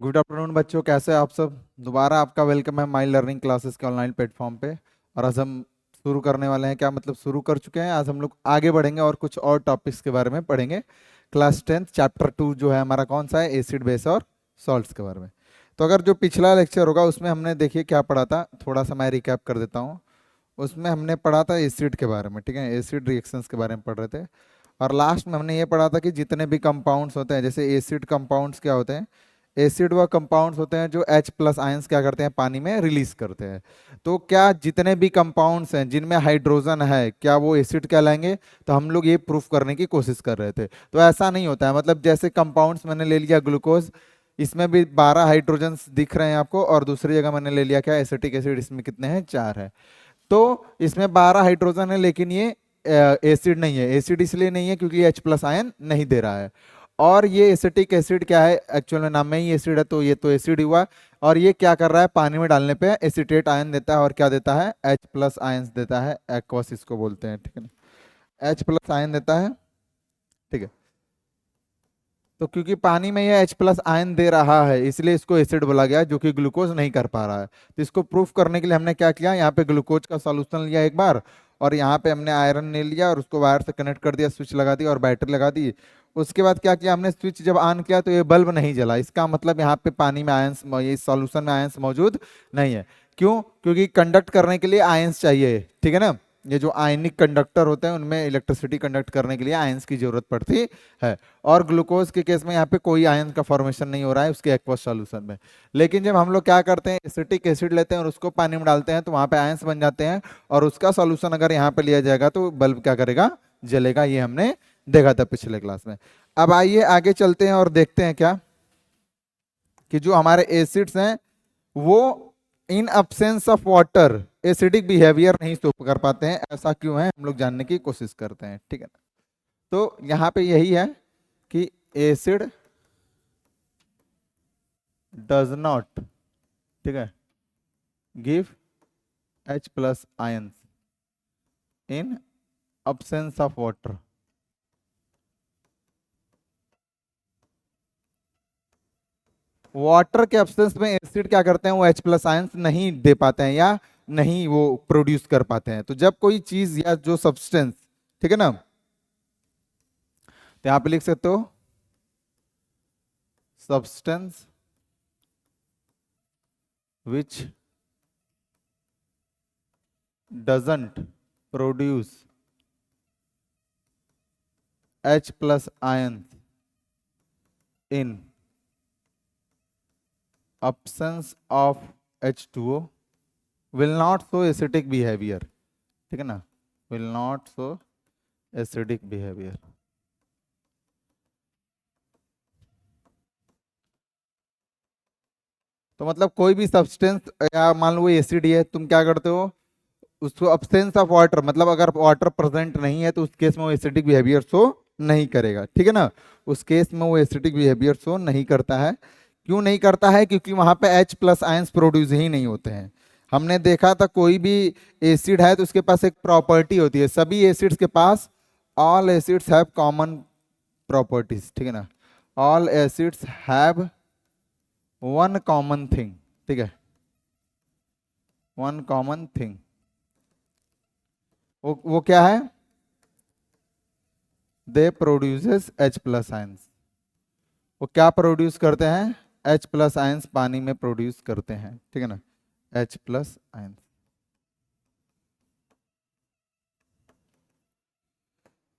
Good afternoon बच्चों, कैसे हैं आप सब। दोबारा आपका वेलकम है माई लर्निंग क्लासेस के ऑनलाइन प्लेटफॉर्म पे। और आज हम शुरू करने वाले हैं, क्या मतलब शुरू कर चुके हैं। आज हम लोग आगे बढ़ेंगे और कुछ और टॉपिक्स के बारे में पढ़ेंगे। क्लास 10 चैप्टर 2 जो है हमारा कौन सा है, एसिड बेस और सॉल्ट्स के बारे में। तो अगर जो पिछला लेक्चर होगा उसमें हमने देखिए क्या पढ़ा था, थोड़ा सा मैं रिकैप कर देता हूँ। उसमें हमने पढ़ा था एसिड के बारे में, ठीक है, एसिड रिएक्शंस के बारे में पढ़ रहे थे। और लास्ट में हमने ये पढ़ा था कि जितने भी कंपाउंड्स होते हैं, जैसे एसिड कंपाउंड्स क्या होते हैं, एसिड वह कंपाउंड्स होते हैं जो H प्लस आयंस क्या करते हैं, पानी में रिलीज करते हैं। तो क्या जितने भी कंपाउंड्स हैं जिनमें हाइड्रोजन है, क्या वो एसिड कहलाएंगे। तो हम लोग ये प्रूफ करने की कोशिश कर रहे थे। तो ऐसा नहीं होता है, मतलब जैसे कंपाउंड्स मैंने ले लिया ग्लूकोज, इसमें भी 12 हाइड्रोजन दिख रहे हैं आपको, और दूसरी जगह मैंने ले लिया क्या, एसिटिक एसिड, इसमें कितने हैं, 4 है। तो इसमें 12 हाइड्रोजन है, लेकिन ये एसिड नहीं है। एसिड इसलिए नहीं है क्योंकि ये H प्लस आयन नहीं दे रहा है। और ये एसिटिक एसिड क्या है, एक्चुअल में नाम में ही एसिड है, तो ये तो एसिड हुआ। और ये क्या कर रहा है, पानी में डालने पे एसिटेट आयन देता है, और क्या देता है, H प्लस आयन देता है, एक्वस इसको बोलते हैं, ठीक है ना। H प्लस आयन देता है, ठीक है। तो क्योंकि पानी में ये H प्लस आयन दे रहा है, इसलिए इसको एसिड बोला गया, जो कि ग्लूकोज नहीं कर पा रहा है। तो इसको प्रूफ करने के लिए हमने क्या किया, यहाँ पे ग्लूकोज का सॉल्यूशन लिया एक बार, और यहाँ पे हमने आयरन ले लिया और उसको वायर से कनेक्ट कर दिया, स्विच लगा दी और बैटरी लगा दी। उसके बाद क्या किया हमने, स्विच जब ऑन किया तो ये बल्ब नहीं जला। इसका मतलब यहाँ पे पानी में आयंस, ये सॉल्यूशन में आयंस मौजूद नहीं है। क्यों, क्योंकि कंडक्ट करने के लिए आयंस चाहिए, ठीक है ना। ये जो आयनिक कंडक्टर होते हैं उनमें इलेक्ट्रिसिटी कंडक्ट करने के लिए आयंस की जरूरत पड़ती है। और ग्लूकोज के केस में यहाँ पे कोई आयन का फॉर्मेशन नहीं हो रहा है उसके एक्वस सॉल्यूशन में। लेकिन जब हम लोग क्या करते हैं, एसिटिक एसिड लेते हैं और उसको पानी में डालते हैं, तो वहाँ पे आयंस बन जाते हैं, और उसका सॉल्यूशन अगर यहाँ पे लिया जाएगा तो बल्ब क्या करेगा, जलेगा। ये हमने देखा था पिछले क्लास में। अब आइए आगे चलते हैं और देखते हैं क्या, कि जो हमारे एसिड्स हैं वो इन absence of water acidic behaviour नहीं शो कर पाते हैं। ऐसा क्यों है, हम लोग जानने की कोशिश करते हैं, ठीक है ना। तो यहाँ पे यही है कि एसिड डज नॉट, ठीक है, give H plus ions in absence of water. Water के एब्सेंस में एसिड क्या करते हैं, वो H प्लस आयंस नहीं दे पाते हैं, या नहीं वो प्रोड्यूस कर पाते हैं। तो जब कोई चीज या जो सब्सटेंस, ठीक है ना, तो यहां पे लिख सकते हो substance which doesn't produce H plus ions in absence of H2O will not show acidic behavior, ठीक है ना, will not show acidic behavior। तो मतलब कोई भी सब्सटेंस, या मान लो एसिड ही है, तुम क्या करते हो, उसको अब्सेंस ऑफ वाटर, मतलब अगर वाटर प्रेजेंट नहीं है तो उस केस में वो एसिडिक बिहेवियर शो नहीं करेगा, ठीक है ना। उस केस में वो एसिडिक बिहेवियर शो नहीं करता है। क्यों नहीं करता है, क्योंकि वहां पे H प्लस आयंस प्रोड्यूस ही नहीं होते हैं। हमने देखा था कोई भी एसिड है तो उसके पास एक प्रॉपर्टी होती है, सभी एसिड्स के पास, all acids have common properties, ठीक है ना। All acids have one common thing, ठीक है, वन कॉमन थिंग। वो क्या है, they produces H plus ions. वो क्या प्रोड्यूस करते हैं, H प्लस आयंस पानी में प्रोड्यूस करते हैं, ठीक है ना, H प्लस आयंस।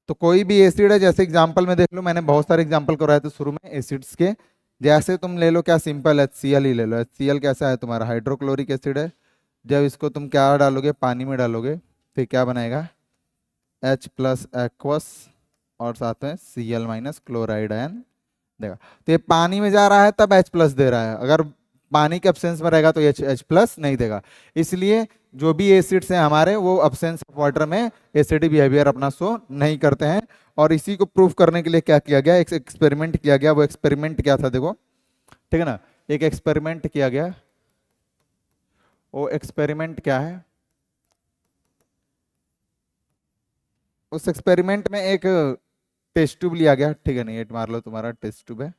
तो कोई भी एसिड है, जैसे एग्जांपल में देख लो, मैंने बहुत सारे एग्जांपल कराए थे शुरू में एसिड्स के। जैसे तुम ले लो क्या, सिंपल HCl ही ले लो। HCl कैसा है, तुम्हारा हाइड्रोक्लोरिक एसिड है। जब इसको तुम क्या डालोगे, पानी में डालोगे, फिर क्या बनाएगा, H प्लस एक्वस, और साथ में Cl माइनस क्लोराइड आयन देगा। तो ये पानी में जा रहा है तब H प्लस दे रहा है, अगर पानी के अब्सेंस में रहेगा तो H प्लस नहीं देगा। इसलिए जो भी एसिड्स हैं हमारे, वो अब्सेंस ऑफ वाटर में एसिडिक बिहेवियर अपना शो नहीं करते हैं। और इसी को प्रूफ करने के लिए क्या किया गया, एक एक्सपेरिमेंट किया गया। वो एक्सपेरिमेंट क्या था, देखो, ठीक है ना, एक एक्सपेरिमेंट किया गया। वो एक्सपेरिमेंट क्या है, उस एक्सपेरिमेंट में एक टेस्ट ट्यूब लिया गया, ठीक है, नहीं एट मार लो, तुम्हारा टेस्ट ट्यूब है।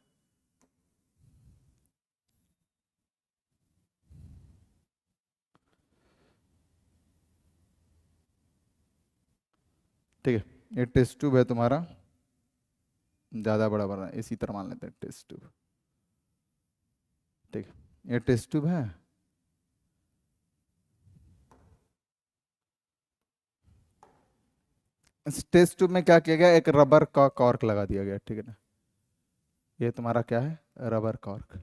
ठीक है, ये टेस्ट ट्यूब है तुम्हारा, ज़्यादा बड़ा बड़ा इसी तरह मान लेते हैं टेस्ट ट्यूब। ठीक है, ये टेस्ट ट्यूब है। इस टेस्ट ट्यूब में क्या किया गया, एक रबर का कॉर्क लगा दिया गया, ठीक है ना। ये तुम्हारा क्या है, रबर कॉर्क।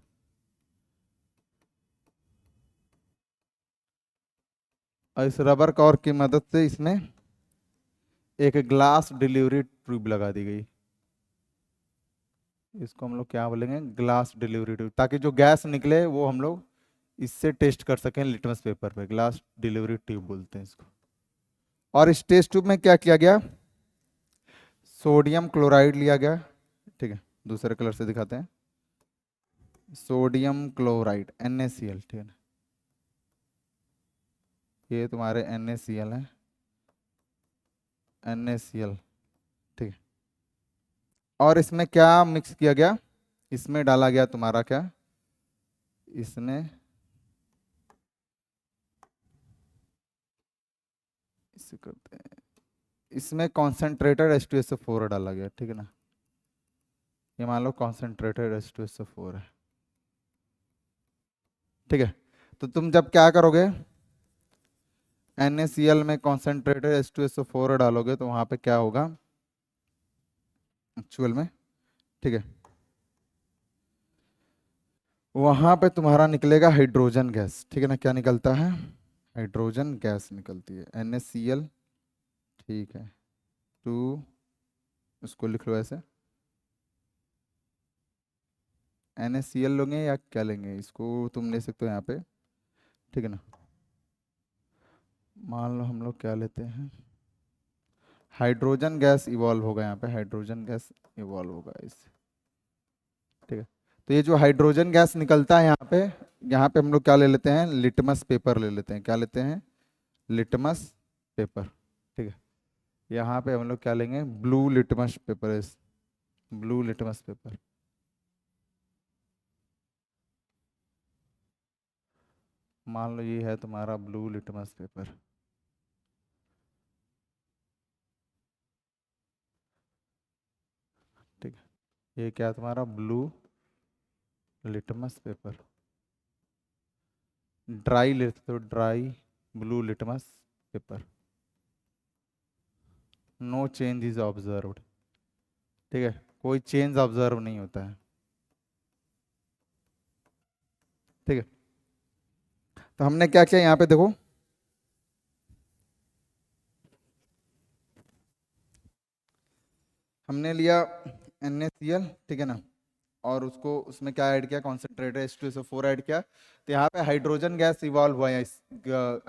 और इस रबर कॉर्क की मदद से इसमें एक ग्लास डिलीवरी ट्यूब लगा दी गई। इसको हम लोग क्या बोलेंगे, ग्लास डिलीवरी ट्यूब, ताकि जो गैस निकले वो हम लोग इससे टेस्ट कर सकें लिटमस पेपर पे। ग्लास डिलीवरी ट्यूब बोलते हैं इसको। और इस टेस्ट ट्यूब में क्या किया गया, सोडियम क्लोराइड लिया गया। ठीक है, दूसरे कलर से दिखाते हैं, सोडियम क्लोराइड NaCl, ठीक है ना। ये तुम्हारे NaCl है, NaCl, ठीक है। और इसमें क्या मिक्स किया गया, इसमें डाला गया तुम्हारा क्या, इसमें इसे करते हैं, इसमें कॉन्सेंट्रेटेड H2SO4 डाला गया, ठीक है ना। ये मान लो कॉन्सेंट्रेटेड H2SO4 है, ठीक है। तो तुम जब क्या करोगे, NaCl में कॉन्सेंट्रेटेड H2SO4 डालोगे तो वहां पे क्या होगा एक्चुअल में, ठीक है, वहां पे तुम्हारा निकलेगा हाइड्रोजन गैस, ठीक है ना। क्या निकलता है, हाइड्रोजन गैस निकलती है, NaCl, ठीक है। टू, उसको लिख लो ऐसे, NaCl लोगे या क्या लेंगे, इसको तुम ले सकते हो यहाँ पे, ठीक है ना। मान लो हम लोग क्या लेते हैं, हाइड्रोजन गैस इवॉल्व होगा यहाँ पे, हाइड्रोजन गैस इवॉल्व होगा इससे, ठीक है। तो ये जो हाइड्रोजन गैस निकलता है यहाँ पे हम लोग क्या ले लेते हैं, लिटमस पेपर ले लेते हैं। क्या लेते हैं, लिटमस पेपर, ठीक है। यहाँ पे हम लोग क्या लेंगे, blue litmus paper, blue litmus paper. मान लो ये है तुम्हारा ब्लू लिटमस पेपर, ठीक है। ये क्या है तुम्हारा, ब्लू लिटमस पेपर। ड्राई लेते हो, dry blue litmus paper, no change is observed, ठीक है, कोई चेंज ऑब्जर्व नहीं होता है, ठीक है। तो हमने क्या किया यहाँ पे देखो, हमने लिया NaCl, ठीक है ना, और उसको उसमें क्या ऐड किया, कॉन्सेंट्रेटेड H2SO4 ऐड किया। तो यहाँ पे हाइड्रोजन गैस इवॉल्व हुआ है,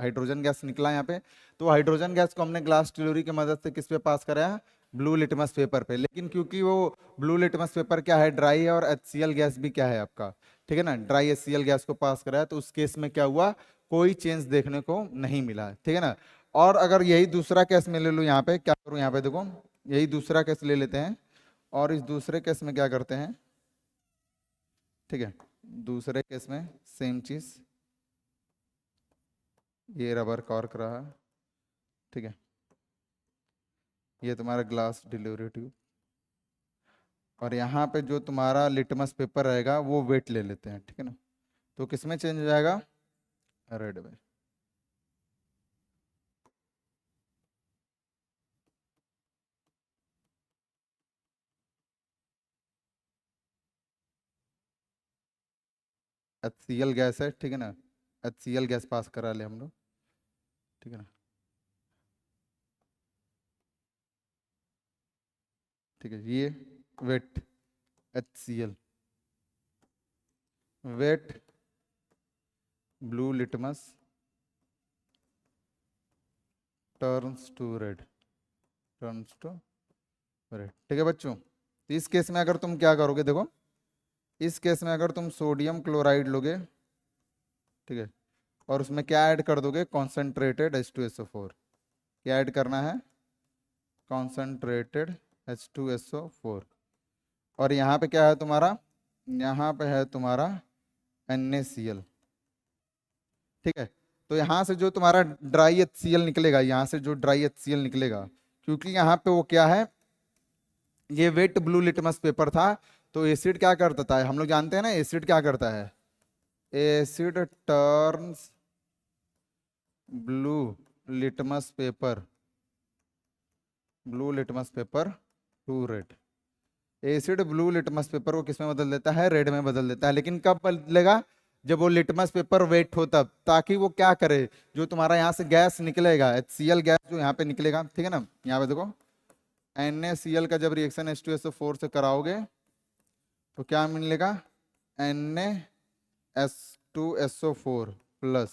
हाइड्रोजन गैस निकला यहाँ पे। तो हाइड्रोजन गैस को हमने ग्लास डिलीवरी की मदद से किस पे पास कराया, ब्लू लिटमस पेपर पे। लेकिन क्योंकि वो ब्लू लिटमस पेपर क्या है, ड्राई है, और HCl गैस भी क्या है आपका, ठीक है ना, ड्राई HCl गैस को पास कराया, तो उस केस में क्या हुआ, कोई चेंज देखने को नहीं मिला, ठीक है ना। और अगर यही दूसरा केस में ले लो, यहाँ पे क्या करूँ, यहाँ पे देखो, यही दूसरा केस ले लेते हैं, और इस दूसरे केस में क्या करते हैं, ठीक है, दूसरे केस में सेम चीज, ये रबर कॉर्क रहा, ठीक है, ये तुम्हारा ग्लास डिलीवरी ट्यूब, और यहाँ पे जो तुम्हारा लिटमस पेपर रहेगा वो वेट ले लेते हैं, ठीक है ना। तो किस में चेंज हो जाएगा, रेड में। HCl गैस है, ठीक है ना, HCl गैस पास करा ले हम लोग, ठीक है ना, ठीक है। ये wet HCl, wet blue litmus turns to red, turns to red, ठीक है बच्चों। तो इस केस में अगर तुम क्या करोगे, देखो, इस केस में अगर तुम सोडियम क्लोराइड लोगे, ठीक है, और उसमें क्या ऐड कर दोगे, कॉन्सेंट्रेटेड H2SO4, क्या ऐड करना है, कॉन्सेंट्रेटेड H2SO4। और यहाँ पे क्या है तुम्हारा, यहाँ पे है तुम्हारा NaCl, ठीक है। तो यहाँ से जो तुम्हारा ड्राई HCl निकलेगा, यहाँ से जो ड्राई HCl निकलेगा, क्योंकि यहाँ पे वो क्या है, ये वेट ब्लू लिटमस पेपर था। तो एसिड क्या करता था, हम लोग जानते हैं ना एसिड क्या करता है, asset turns blue litmus paper, blue litmus paper two red. Acid blue litmus paper को किस में बदल देता है, रेड में बदल देता है। लेकिन कब बदलेगा, जब वो लिटमस पेपर वेट हो तब, ताकि वो क्या करे, जो तुम्हारा यहाँ से गैस निकलेगा HCl गैस जो यहाँ पे निकलेगा, ठीक है ना, यहाँ पे देखो NaCl का जब रिएक्शन H2SO4 से कराओगे तो क्या मिलेगा, NaS2SO4 प्लस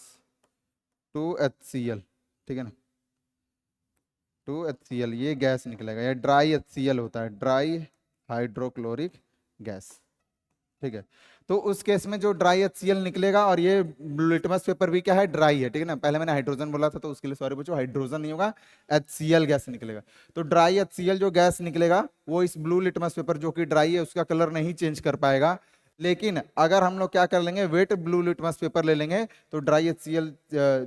2HCl, ठीक है ना, 2HCl ये गैस निकलेगा, ये ड्राई HCl होता है, ड्राई हाइड्रोक्लोरिक गैस, ठीक है। तो उस केस में जो ड्राई HCl निकलेगा, और ये लिटमस पेपर भी क्या है, ड्राई है, ठीक है ना, पहले मैंने हाइड्रोजन बोला था तो उसके लिए सॉरी पूछो, हाइड्रोजन नहीं होगा, HCl गैस निकलेगा। तो ड्राई HCl जो गैस निकलेगा वो इस ब्लू लिटमस पेपर जो कि ड्राई है उसका कलर नहीं चेंज कर पाएगा। लेकिन अगर हम लोग क्या कर लेंगे, वेट ब्लू लिटमस पेपर ले लेंगे, तो ड्राई HCl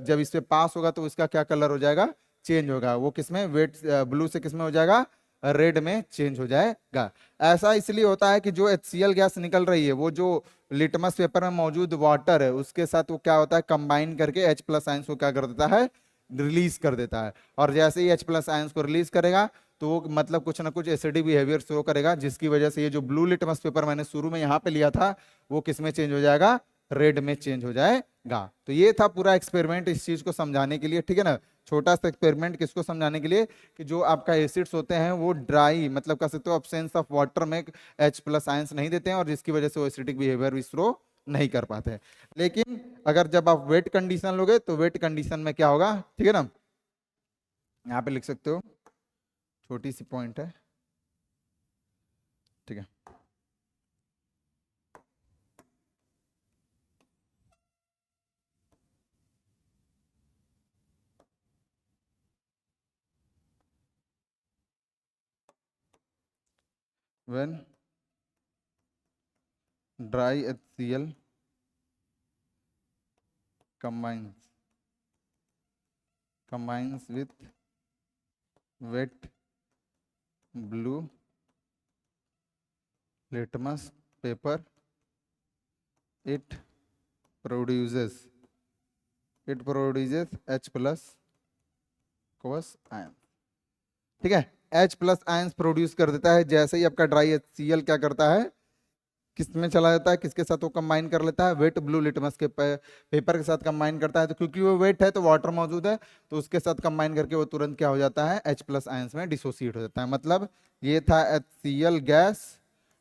जब इस पे पास होगा तो इसका क्या कलर हो जाएगा, चेंज होगा। वो किसमें, वेट ब्लू से किसमें हो जाएगा, रेड में चेंज हो जाएगा। ऐसा इसलिए होता है कि जो HCl गैस निकल रही है वो जो लिटमस पेपर में मौजूद वाटर है उसके साथ वो क्या होता है, कंबाइन करके H+ आयंस को क्या कर देता है, रिलीज कर देता है। और जैसे ही H+ आयंस को रिलीज करेगा तो वो मतलब कुछ ना कुछ एसिडिक बिहेवियर शो करेगा, जिसकी वजह से ये जो ब्लू लिटमस पेपर मैंने शुरू में यहाँ पे लिया था वो किस में चेंज हो जाएगा, रेड में चेंज हो जाएगा। तो ये था पूरा एक्सपेरिमेंट इस चीज को समझाने के लिए, ठीक है ना, छोटा सा एक्सपेरिमेंट किसको समझाने के लिए, कि जो आपका एसिड्स होते हैं वो ड्राई मतलब कह सकते हो अब्सेंस ऑफ वाटर में H+ आयंस नहीं देते हैं, और जिसकी वजह से वो एसिडिक बिहेवियर भी शो नहीं कर पाते हैं। लेकिन अगर जब आप वेट कंडीशन लोगे तो वेट कंडीशन में क्या होगा, ठीक है ना, यहाँ पे लिख सकते हो, छोटी सी पॉइंट है, ठीक है। when dry HCl combines with wet blue litmus paper, it produces H+ aqueous ion, ठीक है। H+ आयंस प्रोड्यूस कर देता है। जैसे ही आपका ड्राई HCl क्या करता है, किस में चला जाता है, किसके साथ वो कंबाइन कर लेता है, वेट ब्लू लिटमस के पेपर के साथ कंबाइन करता है। तो क्योंकि वो वेट है तो वाटर मौजूद है, तो उसके साथ कंबाइन करके वो तुरंत क्या हो जाता है, H+ आयंस में डिसोसिएट हो जाता है। मतलब ये था HCl गैस,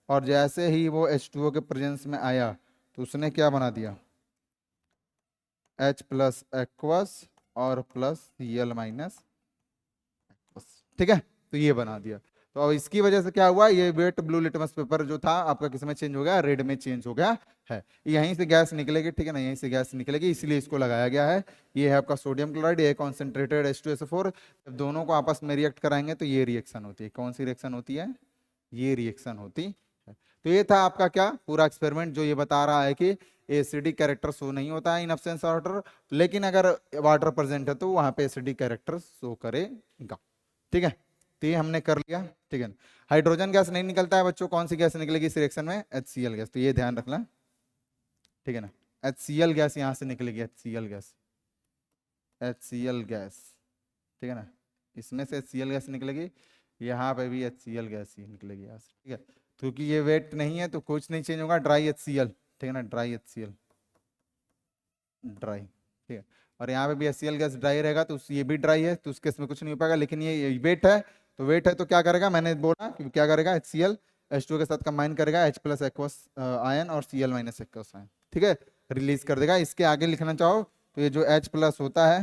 और जैसे ही वो H2O के प्रेजेंस में आया तो उसने क्या बना दिया, H+ एक्वस और प्लस Cl-, ठीक है, तो ये बना दिया। तो अब इसकी वजह से क्या हुआ, ये वेट ब्लू लिटमस पेपर जो था आपका किस में चेंज हो गया, रेड में चेंज हो गया है। यहीं से गैस निकलेगी, ठीक है ना, यहीं से गैस निकलेगी, इसलिए इसको लगाया गया है। ये है आपका सोडियम क्लोराइड, ये कॉन्सेंट्रेटेड H2SO4। जब दोनों को आपस में रिएक्ट कराएंगे तो ये रिएक्शन होती है। कौन सी रिएक्शन होती है, ये रिएक्शन होती है। तो ये था आपका क्या पूरा एक्सपेरिमेंट, जो ये बता रहा है कि एसिडिक कैरेक्टर शो नहीं होता है इन एब्सेंस ऑफ वाटर, लेकिन अगर वाटर प्रेजेंट है तो वहां पे एसिडिक कैरेक्टर शो करेगा, ठीक है। तो ये हमने कर लिया, ठीक है। हाइड्रोजन गैस नहीं निकलता है बच्चों, कौन सी गैस निकलेगी इस रिएक्शन में, HCl गैस, तो ये ध्यान रखना, ठीक है ना। HCl गैस यहाँ से निकलेगी, HCl गैस, HCl गैस, ठीक है ना, इसमें से HCl गैस निकलेगी, यहाँ पे भी HCl गैस ही निकलेगी यहाँ से, ठीक है। क्योंकि ये वेट नहीं है तो कुछ नहीं चेंज होगा, ड्राई HCl, ठीक है ना, ड्राई HCl, ड्राई, ठीक है। और यहाँ पे भी HCl गैस ड्राई रहेगा, तो ये भी ड्राई है तो उसके इसमें कुछ नहीं हो पाएगा। लेकिन ये वेट है, तो वेट है तो क्या करेगा, मैंने बोला कि क्या करेगा, HCl H2 के साथ कंबाइन करेगा, H+ एक्वस आयन और Cl- एक्वस आयन, ठीक है, रिलीज कर देगा। इसके आगे लिखना चाहो तो ये जो H+ होता है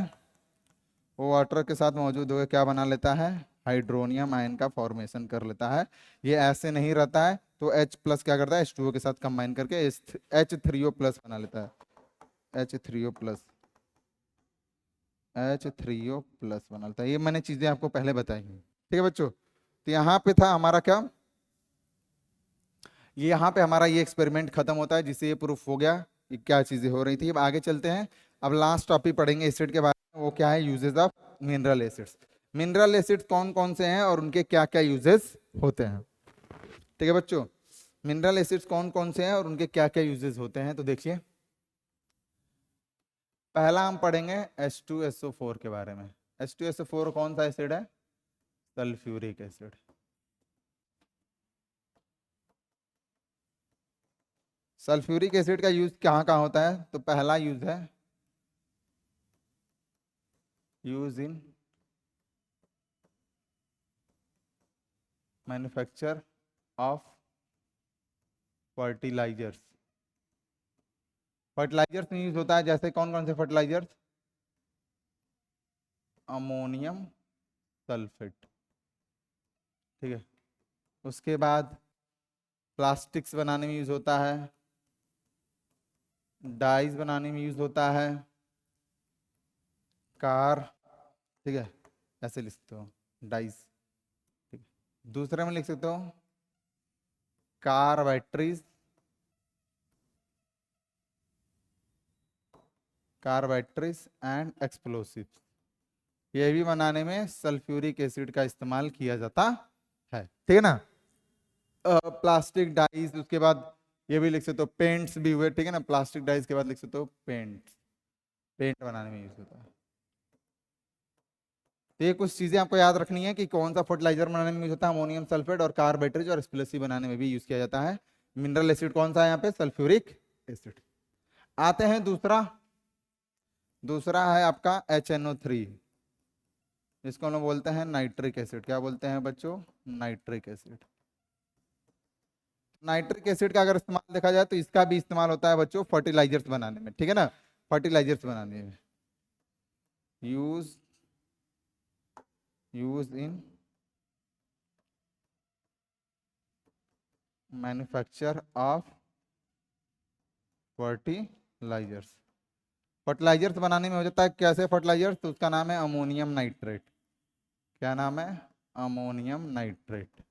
वो वाटर के साथ मौजूद होकर क्या बना लेता है, हाइड्रोनियम आयन का फॉर्मेशन कर लेता है। ये ऐसे नहीं रहता है, तो H+ क्या करता है, H2O के साथ कंबाइन करके H3O+ बना लेता है, H3O+ बना लेता है। ये मैंने चीजें आपको पहले बताई हैं, ठीक है बच्चों। तो यहाँ पे था हमारा क्या, ये यहाँ पे हमारा ये एक्सपेरिमेंट खत्म होता है, जिससे ये प्रूफ हो गया कि क्या चीजें हो रही थी। अब आगे चलते हैं, अब लास्ट टॉपिक पढ़ेंगे एसिड के बारे में, वो क्या है, uses of mineral acids. Mineral acid कौन कौन से हैं और उनके क्या क्या यूजेस होते हैं। ठीक है बच्चों, मिनरल एसिड्स कौन कौन से हैं और उनके क्या क्या यूजेस होते हैं, तो देखिए पहला हम पढ़ेंगे H2SO4 के बारे में। H2SO4 कौन सा एसिड है? Sulphuric acid. सल्फ्यूरिक एसिड का यूज कहाँ कहाँ होता है? तो पहला यूज है use in manufacture of fertilisers. Fertilisers में यूज होता है, जैसे कौन कौन से फर्टिलाइजर्स? Ammonium sulphate. ठीक है, उसके बाद प्लास्टिक्स बनाने में यूज होता है, डाइज बनाने में यूज होता है, कार, ठीक है, ऐसे लिख सकते हो डाइज। ठीक है, दूसरे में लिख सकते हो car batteries, car batteries and explosives. ये भी बनाने में सल्फ्यूरिक एसिड का इस्तेमाल किया जाता है। ठीक है ना। प्लास्टिक डाइज, उसके बाद ये भी लिख सकते हो पेंट्स भी हुए। ठीक है ना, प्लास्टिक डाइज के बाद लिख सकते हो पेंट, पेंट बनाने में यूज होता है। तो ये कुछ चीजें आपको याद रखनी है कि कौन सा फर्टिलाइजर बनाने में यूज होता है, अमोनियम सल्फेट और कार बैटरीज और एक्सप्लोसिव बनाने में भी यूज किया जाता है। मिनरल एसिड कौन सा है यहाँ पे? Sulphuric acid. आते हैं दूसरा, दूसरा है आपका HNO3, जिसको हम लोग बोलते हैं नाइट्रिक एसिड। क्या बोलते हैं बच्चों? Nitric acid. नाइट्रिक एसिड का अगर इस्तेमाल देखा जाए तो इसका भी इस्तेमाल होता है बच्चों फर्टिलाइजर्स बनाने में। ठीक है ना, फर्टिलाइजर्स बनाने में use use in manufacture of fertilisers. Fertilisers बनाने में हो जाता है कैसे फर्टिलाइजर्स? तो उसका नाम है अमोनियम नाइट्रेट। क्या नाम है? Ammonium nitrate.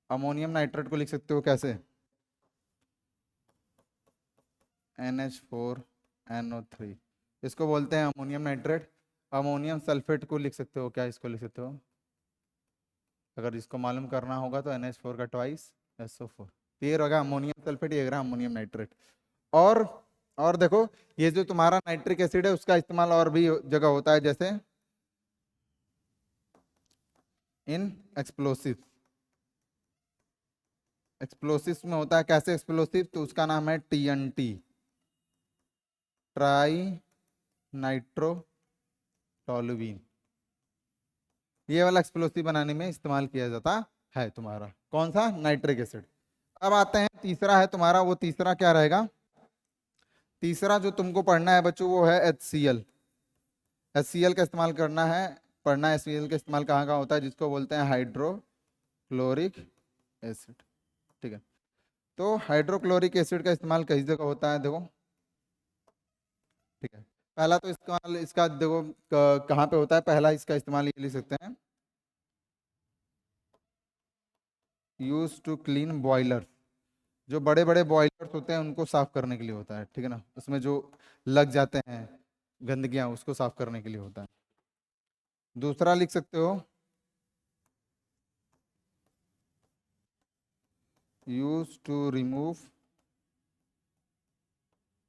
अमोनियम नाइट्रेट को लिख सकते हो कैसे? NH4NO3, इसको बोलते हैं अमोनियम नाइट्रेट। अमोनियम सल्फेट को लिख सकते हो क्या? इसको लिख सकते हो, अगर इसको मालूम करना होगा तो NH4 का ट्वाइस SO4। तो ये रहा अमोनियम सल्फेट, ये रहा अमोनियम नाइट्रेट। और और देखो, ये जो तुम्हारा नाइट्रिक एसिड है उसका इस्तेमाल और भी जगह होता है, जैसे इन एक्सप्लोसिव। एक्सप्लोसिव में होता है कैसे एक्सप्लोसिव? तो उसका नाम है TNT, ट्राई नाइट्रो टोलुवीन। ये वाला एक्सप्लोसिव बनाने में इस्तेमाल किया जाता है तुम्हारा कौन सा? Nitric acid. अब आते हैं तीसरा है तुम्हारा, वो तीसरा क्या रहेगा? तीसरा जो तुमको पढ़ना है बच्चों वो है HCl। HCl का इस्तेमाल करना है, पढ़ना है HCl का इस्तेमाल कहाँ कहाँ होता है, जिसको बोलते हैं हाइड्रोक्लोरिक एसिड। ठीक है, तो हाइड्रोक्लोरिक एसिड का इस्तेमाल कई जगह होता है, देखो। ठीक है, पहला तो इस्तेमाल इसका देखो कहाँ पे होता है, पहला इसका इस्तेमाल ये लिख सकते हैं यूज टू क्लीन बॉयलर। जो बड़े बड़े बॉयलर्स होते हैं उनको साफ करने के लिए होता है। ठीक है ना, उसमें जो लग जाते हैं गंदगियां उसको साफ करने के लिए होता है। दूसरा लिख सकते हो use to remove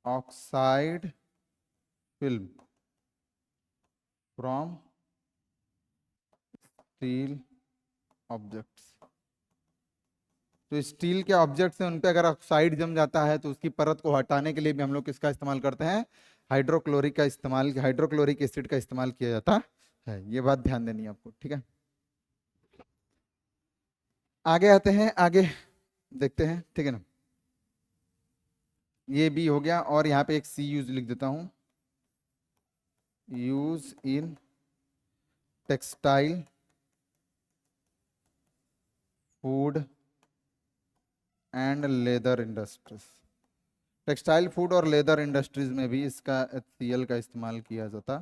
oxide film from steel objects. तो स्टील के ऑब्जेक्ट्स हैं उन पे अगर ऑक्साइड जम जाता है तो उसकी परत को हटाने के लिए भी हम लोग किसका इस्तेमाल करते हैं? हाइड्रोक्लोरिक का इस्तेमाल, हाइड्रोक्लोरिक एसिड का इस्तेमाल किया जाता है। ये बात ध्यान देनी है आपको। ठीक है, आगे आते हैं, आगे देखते हैं। ठीक है ना, ये भी हो गया और यहाँ पे एक C यूज लिख देता हूँ, use in textile, food and leather industries. Textile, food और लेदर इंडस्ट्रीज में भी इसका HCl का इस्तेमाल किया जाता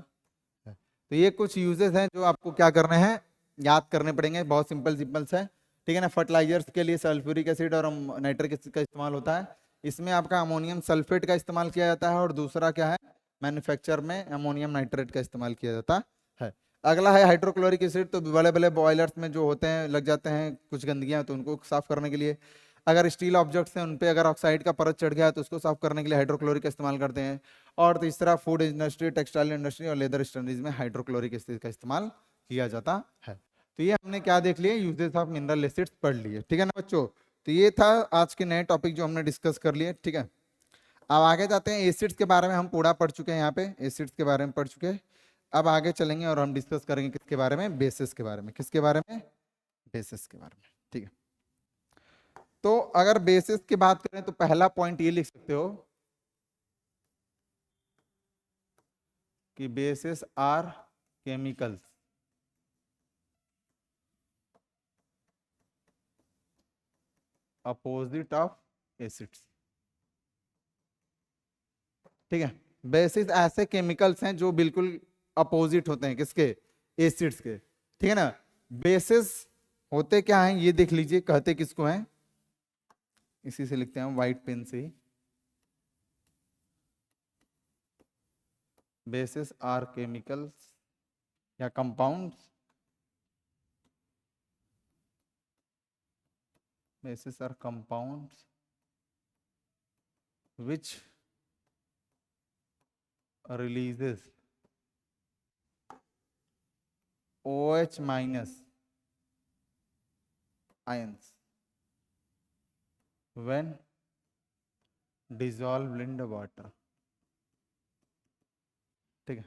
है। तो ये कुछ यूजेस हैं जो आपको क्या करने हैं, याद करने पड़ेंगे। बहुत सिंपल सिंपल से। ठीक है ना, फर्टिलाइजर्स के लिए सल्फ्यूरिक एसिड और नाइट्रिक एसिड का इस्तेमाल होता है। इसमें आपका अमोनियम सल्फेट का इस्तेमाल किया जाता है और दूसरा क्या है, मैन्युफैक्चर में अमोनियम नाइट्रेट का इस्तेमाल किया जाता है। अगला है हाइड्रोक्लोरिक एसिड। तो बड़े बड़े बॉयलर्स में जो होते हैं लग जाते हैं कुछ गंदगियां, तो उनको साफ करने के लिए, अगर स्टील ऑब्जेक्ट्स हैं उन पे अगर ऑक्साइड का परत चढ़ गया तो उसको साफ करने के लिए हाइड्रोक्लोरिक का इस्तेमाल करते हैं। और तीसरा, फूड इंडस्ट्री, टेक्सटाइल इंडस्ट्री और लेदर इंडस्ट्रीज में हाइड्रोक्लोरिक एसिड का इस्तेमाल किया जाता है। तो ये हमने क्या देख लिया, यूजेस ऑफ मिनरल एसिड्स पढ़ लिए, ठीक है ना बच्चों। तो ये था आज के नए टॉपिक जो हमने डिस्कस कर लिए, ठीक है। अब आगे जाते हैं, एसिड्स के बारे में हम पूरा पढ़ चुके हैं, यहाँ पे एसिड्स के बारे में पढ़ चुके हैं। अब आगे चलेंगे और हम डिस्कस करेंगे किसके बारे में, बेसिस के बारे में। किसके बारे में, बेसिस के बारे में, ठीक है। तो अगर बेसिस की बात करें तो पहला पॉइंट ये लिख सकते हो कि bases are chemicals opposite of acids, ठीक है। बेसिस ऐसे केमिकल्स हैं जो बिल्कुल अपोजिट होते हैं किसके, एसिड्स के, ठीक है ना। बेसिस होते क्या हैं ये देख लीजिए, कहते किसको हैं, इसी से लिखते हैं व्हाइट पेन से ही। बेसिस आर केमिकल्स या compounds, bases are compounds which releases OH minus ions when dissolved in the water, ठीक है।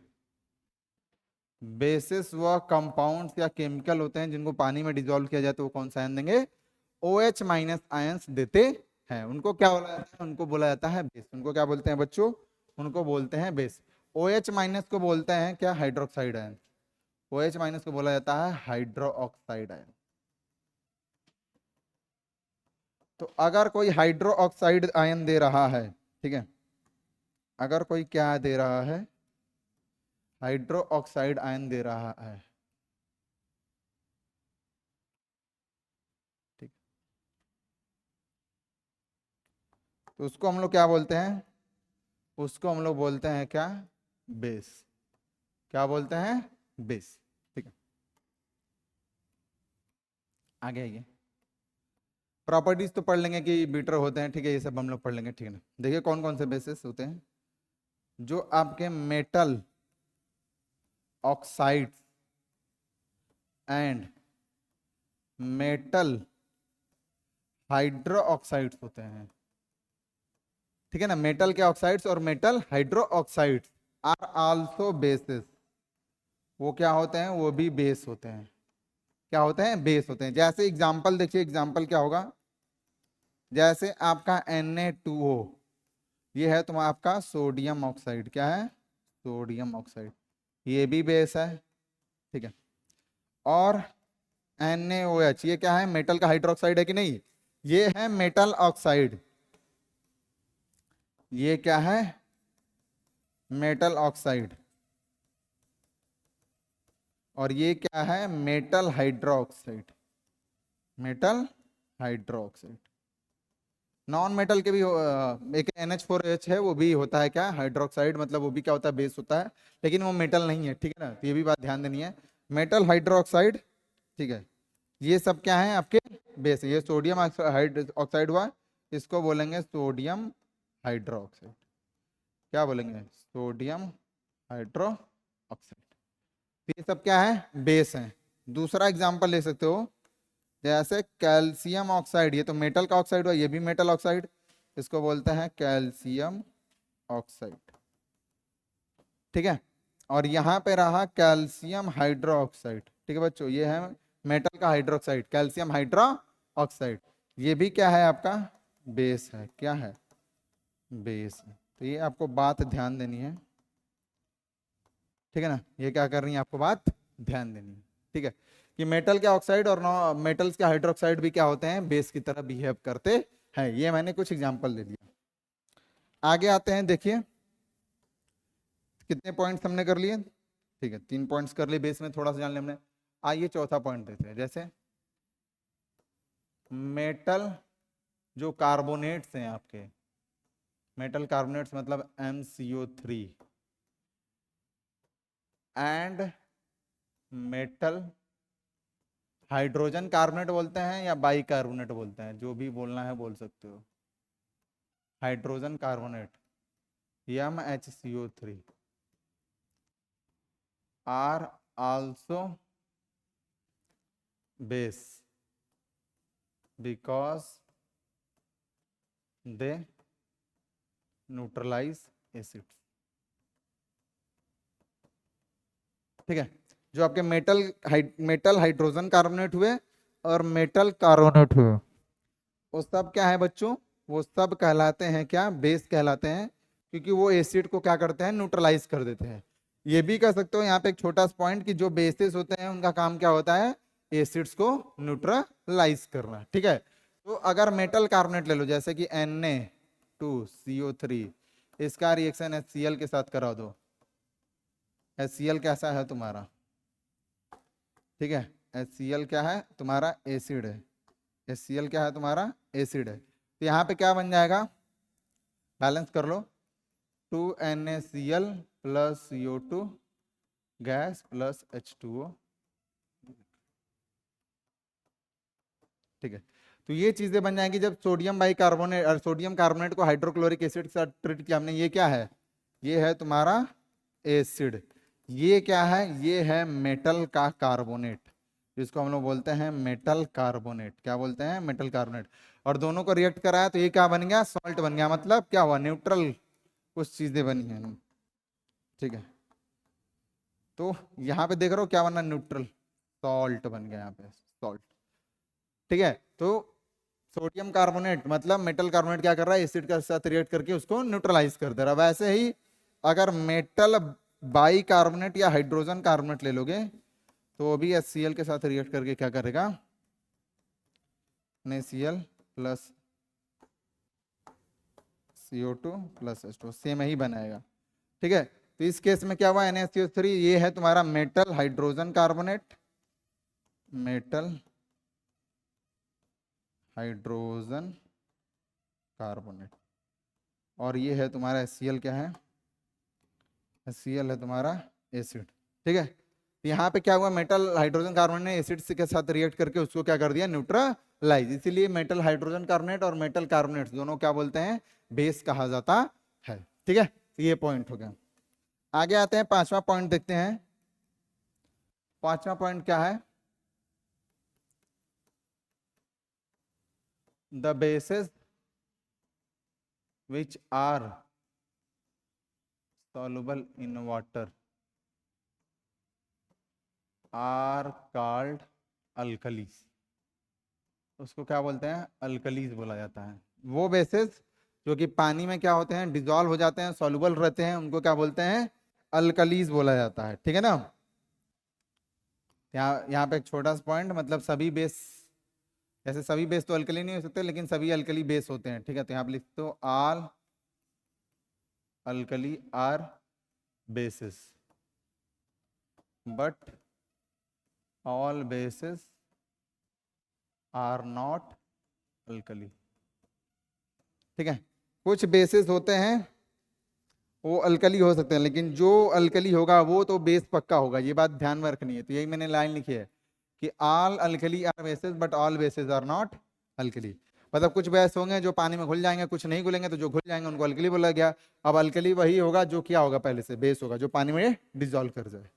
बेसिस व कंपाउंड्स या केमिकल होते हैं जिनको पानी में डिसॉल्व किया जाए तो वो कौन सा आयन देंगे, OH माइनस आयंस देते हैं। उनको क्या बोला जाता है, उनको बोला जाता है बेस। उनको क्या बोलते हैं बच्चों, उनको बोलते हैं बेस। OH माइनस को बोलते हैं क्या, हाइड्रोक्साइड आयन। OH माइनस को बोला जाता है हाइड्रो ऑक्साइड आयन। तो अगर कोई हाइड्रो ऑक्साइड आयन दे रहा है, ठीक है, अगर कोई क्या दे रहा है, हाइड्रो ऑक्साइड आयन दे रहा है, ठीक, तो उसको हम लोग क्या बोलते हैं, उसको हम लोग बोलते हैं क्या, बेस। क्या बोलते हैं, बेस, ठीक है। आगे आइए, प्रॉपर्टीज तो पढ़ लेंगे कि बीटर होते हैं, ठीक है, ये सब हम लोग पढ़ लेंगे, ठीक है ना। देखिए कौन कौन से बेसिस होते हैं, जो आपके metal oxide and metal hydroxides होते हैं, ठीक है ना। मेटल के ऑक्साइड्स और metal hydroxides are also bases. वो क्या होते हैं, वो भी बेस होते हैं। क्या होते हैं, बेस होते हैं। जैसे एग्जांपल देखिए, एग्जांपल क्या होगा, जैसे आपका Na2O, ये है तुम्हारा आपका सोडियम ऑक्साइड। क्या है, सोडियम ऑक्साइड, ये भी बेस है, ठीक है। और NaOH, ये क्या है, मेटल का हाइड्रोक्साइड है कि नहीं, ये है मेटल ऑक्साइड। ये क्या है, मेटल ऑक्साइड। और ये क्या है, metal hydroxide, metal hydroxide. Non metal के भी एक NH4H है, वो भी होता है क्या, हाइड्रोक्साइड, मतलब वो भी क्या होता है, बेस होता है, लेकिन वो मेटल नहीं है, ठीक है ना। तो ये भी बात ध्यान देनी है, मेटल हाइड्रोक्साइड, ठीक है, ये सब क्या है आपके बेस। ये सोडियम ऑक्साइड हुआ, इसको बोलेंगे सोडियम हाइड्रोक्साइड। क्या बोलेंगे, सोडियम हाइड्रो ऑक्साइड। तो ये सब क्या है, बेस है। दूसरा एग्जांपल ले सकते हो, जैसे कैल्शियम ऑक्साइड, ये तो मेटल का ऑक्साइड हुआ, ये भी मेटल ऑक्साइड, इसको बोलते हैं कैल्शियम ऑक्साइड, ठीक है। और यहाँ पे रहा कैल्शियम हाइड्रो ऑक्साइड, ठीक है बच्चों, ये है मेटल का हाइड्रोक्साइड, कैल्शियम हाइड्रो ऑक्साइड। ये भी क्या है आपका, बेस है। क्या है, बेस है। तो ये आपको बात ध्यान देनी है, ठीक है ना। ये क्या कर रही है, आपको बात ध्यान देनी है, ठीक है, कि मेटल के ऑक्साइड और नॉ मेटल्स के हाइड्रोक्साइड भी क्या होते हैं, बेस की तरह बिहेव करते हैं। ये मैंने कुछ एग्जांपल दे दिया। आगे आते हैं, देखिए कितने पॉइंट्स हमने कर लिए, ठीक है, 3 पॉइंट्स कर लिए, बेस में थोड़ा सा जान लिया हमने। आइए चौथा पॉइंट देते हैं, जैसे मेटल जो कार्बोनेट्स हैं आपके, मेटल कार्बोनेट्स मतलब MCO3 and metal hydrogen carbonate बोलते हैं या बाई कार्बोनेट बोलते हैं, जो भी बोलना है बोल सकते हो। Hydrogen carbonate MHCO3 are also base because they neutralise acids. ठीक है, जो आपके मेटल हाइड्रोजन कार्बोनेट हुए और मेटल कार्बोनेट हुए, वो सब क्या है बच्चों, वो सब कहलाते हैं क्या, बेस कहलाते हैं, क्योंकि वो एसिड को क्या करते हैं, न्यूट्रलाइज कर देते हैं। ये भी कह सकते हो यहाँ पे एक छोटा सा पॉइंट कि जो बेसिस होते हैं उनका काम क्या होता है, एसिड्स को न्यूट्रलाइज करना। ठीक है, तो अगर मेटल कार्बोनेट ले लो जैसे कि Na2CO3, इसका रिएक्शन HCl के साथ करा दो। HCl कैसा है तुम्हारा, ठीक है, HCl क्या है तुम्हारा, एसिड है। HCl क्या है तुम्हारा, एसिड है। तो यहाँ पे क्या बन जाएगा, बैलेंस कर लो, 2NaCl plus CO2 gas plus H2O। ठीक है, तो ये चीजें बन जाएंगी जब सोडियम बाइकार्बोनेट और सोडियम कार्बोनेट को हाइड्रोक्लोरिक एसिड के साथ ट्रीट किया हमने। ये क्या है, ये है तुम्हारा एसिड। ये क्या है, ये है मेटल का कार्बोनेट, जिसको हम लोग बोलते हैं मेटल कार्बोनेट। क्या बोलते हैं, मेटल कार्बोनेट। और दोनों को रिएक्ट कराया तो ये क्या बन गया, सॉल्ट बन गया। मतलब क्या हुआ, न्यूट्रल कुछ चीजें बनी हैं। ठीक है, तो यहाँ पे देख रहे हो क्या बना, न्यूट्रल सॉल्ट बन गया यहाँ पे, सॉल्ट। ठीक है, तो सोडियम कार्बोनेट मतलब मेटल कार्बोनेट क्या कर रहा है, एसिड के साथ रिएक्ट करके उसको न्यूट्रलाइज कर दे रहा है। वैसे ही अगर मेटल बाई कार्बोनेट या हाइड्रोजन कार्बोनेट ले लोगे तो वो भी HCl के साथ रिएक्ट करके क्या करेगा, NaCl plus CO2 plus H2O same ही बनाएगा। ठीक है, तो इस केस में क्या हुआ, NaCO3 ये है तुम्हारा metal hydrogen carbonate, metal hydrogen carbonate, और ये है तुम्हारा HCl क्या है, HCl है तुम्हारा एसिड। ठीक है, यहाँ पे क्या हुआ, मेटल हाइड्रोजन कार्बोनेट ने एसिड के साथ रिएक्ट करके उसको क्या कर दिया, न्यूट्रलाइज। इसीलिए मेटल हाइड्रोजन कार्बोनेट और मेटल कार्बोनेट दोनों क्या बोलते हैं, बेस कहा जाता है। ठीक है, तो ये पॉइंट हो गया। आगे आते हैं, पांचवा पॉइंट देखते हैं। पांचवा पॉइंट क्या है, the bases which are soluble in water are called alkalis। उसको क्या बोलते हैं, अल्कलीज बोला जाता है। वो बेसिस जो कि पानी में क्या होते हैं, डिजोल्व हो जाते हैं, सॉल्युबल रहते हैं, उनको क्या बोलते हैं, अल्कलीज बोला जाता है। ठीक है ना, यहाँ पे एक छोटा सा पॉइंट, मतलब सभी बेस, जैसे सभी बेस तो अल्कली नहीं हो सकते लेकिन सभी अल्कली बेस होते हैं। ठीक है, तो यहाँ पे लिखते हो all alkali are bases but all bases are not alkali. ठीक है, कुछ बेसिस होते हैं वो अल्कली हो सकते हैं, लेकिन जो अल्कली होगा वो तो बेस पक्का होगा, ये बात ध्यान में रखनी है। तो यही मैंने लाइन लिखी है कि all alkali are bases but all bases are not alkali. मतलब कुछ बेस होंगे जो पानी में घुल जाएंगे, कुछ नहीं घुलेंगे, तो जो घुल जाएंगे उनको अल्कली बोला गया। अब अल्कली वही होगा जो क्या होगा, पहले से बेस होगा, जो पानी में डिजोल्व कर जाए।